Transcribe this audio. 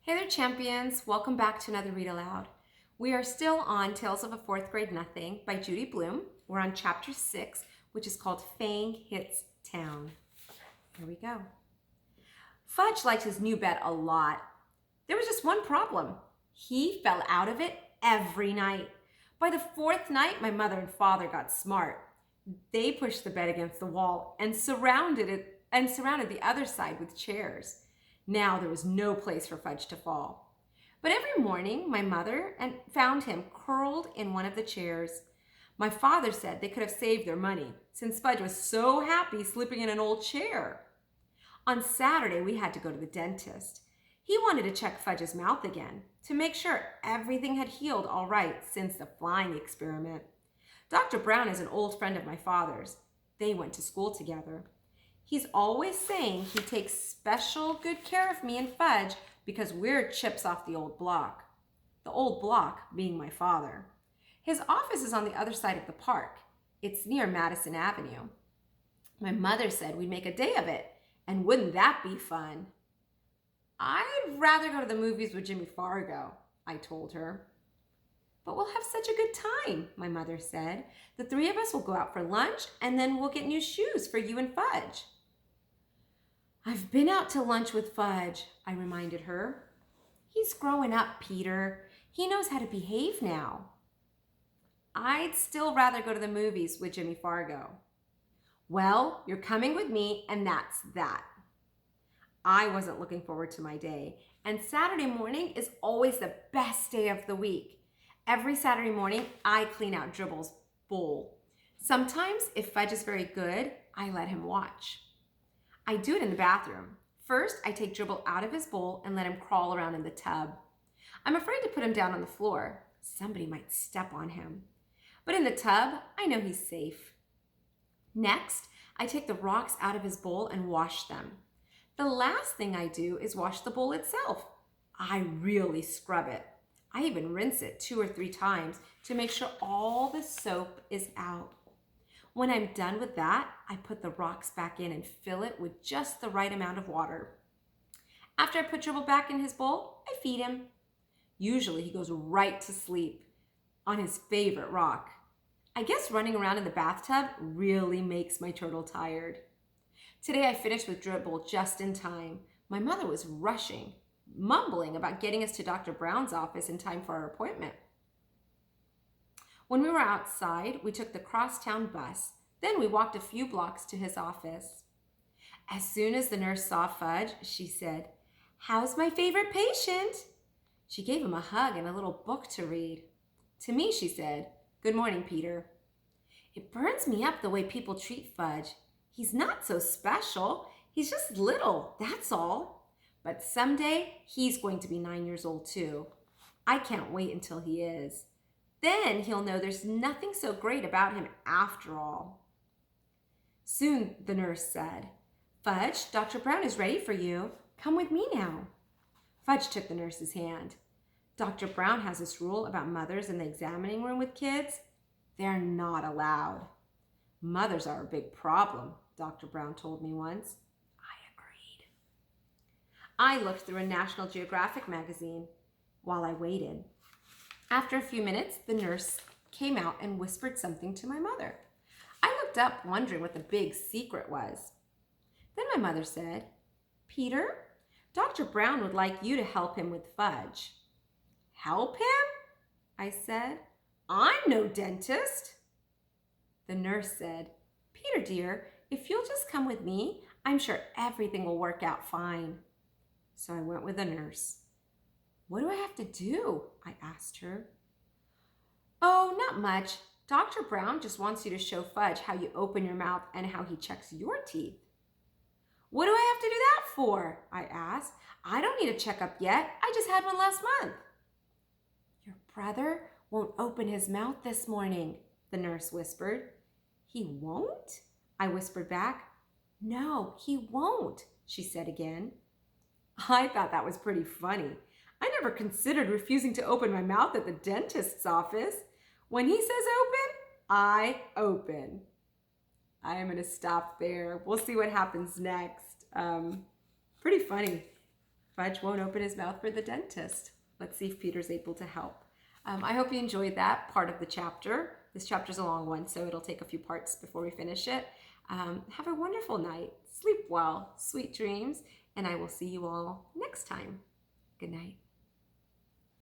Hey there, champions. Welcome back to another Read Aloud. We are still on Tales of a Fourth Grade Nothing by Judy Blume. We're on chapter 6, which is called Fang Hits Town. Here we go. Fudge liked his new bed a lot. There was just one problem. He fell out of it every night. By the fourth night, my mother and father got smart. They pushed the bed against the wall and surrounded the other side with chairs. Now there was no place for Fudge to fall. But every morning, my mother found him curled in one of the chairs. My father said they could have saved their money since Fudge was so happy sleeping in an old chair. On Saturday, we had to go to the dentist. He wanted to check Fudge's mouth again to make sure everything had healed all right since the flying experiment. Dr. Brown is an old friend of my father's. They went to school together. He's always saying he takes special good care of me and Fudge because we're chips off the old block. The old block being my father. His office is on the other side of the park. It's near Madison Avenue. My mother said we'd make a day of it, and wouldn't that be fun? I'd rather go to the movies with Jimmy Fargo, I told her. But we'll have such a good time, my mother said. The three of us will go out for lunch, and then we'll get new shoes for you and Fudge. I've been out to lunch with Fudge, I reminded her. He's growing up, Peter. He knows how to behave now. I'd still rather go to the movies with Jimmy Fargo. Well, you're coming with me, and that's that. I wasn't looking forward to my day, and Saturday morning is always the best day of the week. Every Saturday morning, I clean out Dribble's bowl. Sometimes, if Fudge is very good, I let him watch. I do it in the bathroom. First, I take Dribble out of his bowl and let him crawl around in the tub. I'm afraid to put him down on the floor. Somebody might step on him. But in the tub, I know he's safe. Next, I take the rocks out of his bowl and wash them. The last thing I do is wash the bowl itself. I really scrub it. I even rinse it 2 or 3 times to make sure all the soap is out. When I'm done with that, I put the rocks back in and fill it with just the right amount of water. After I put Dribble back in his bowl, I feed him. Usually he goes right to sleep on his favorite rock. I guess running around in the bathtub really makes my turtle tired. Today I finished with Dribble just in time. My mother was rushing, mumbling about getting us to Dr. Brown's office in time for our appointment. When we were outside, we took the crosstown bus. Then we walked a few blocks to his office. As soon as the nurse saw Fudge, she said, "How's my favorite patient?" She gave him a hug and a little book to read. To me, she said, "Good morning, Peter." It burns me up the way people treat Fudge. He's not so special. He's just little, that's all. But someday, he's going to be 9 years old too. I can't wait until he is. Then he'll know there's nothing so great about him after all. Soon, the nurse said, "Fudge, Dr. Brown is ready for you. Come with me now." Fudge took the nurse's hand. Dr. Brown has this rule about mothers in the examining room with kids. They're not allowed. Mothers are a big problem, Dr. Brown told me once. I agreed. I looked through a National Geographic magazine while I waited. After a few minutes, the nurse came out and whispered something to my mother. I looked up, wondering what the big secret was. Then my mother said, "Peter, Dr. Brown would like you to help him with Fudge." "Help him?" I said. "I'm no dentist." The nurse said, "Peter, dear, if you'll just come with me, I'm sure everything will work out fine." So I went with the nurse. "What do I have to do?" I asked her. "Oh, not much. Dr. Brown just wants you to show Fudge how you open your mouth and how he checks your teeth." "What do I have to do that for?" I asked. "I don't need a checkup yet. I just had one last month." "Your brother won't open his mouth this morning," the nurse whispered. "He won't?" I whispered back. "No, he won't," she said again. I thought that was pretty funny. I never considered refusing to open my mouth at the dentist's office. When he says open, I open. I am going to stop there. We'll see what happens next. Pretty funny. Fudge won't open his mouth for the dentist. Let's see if Peter's able to help. I hope you enjoyed that part of the chapter. This chapter's a long one, so it'll take a few parts before we finish it. Have a wonderful night. Sleep well. Sweet dreams. And I will see you all next time. Good night.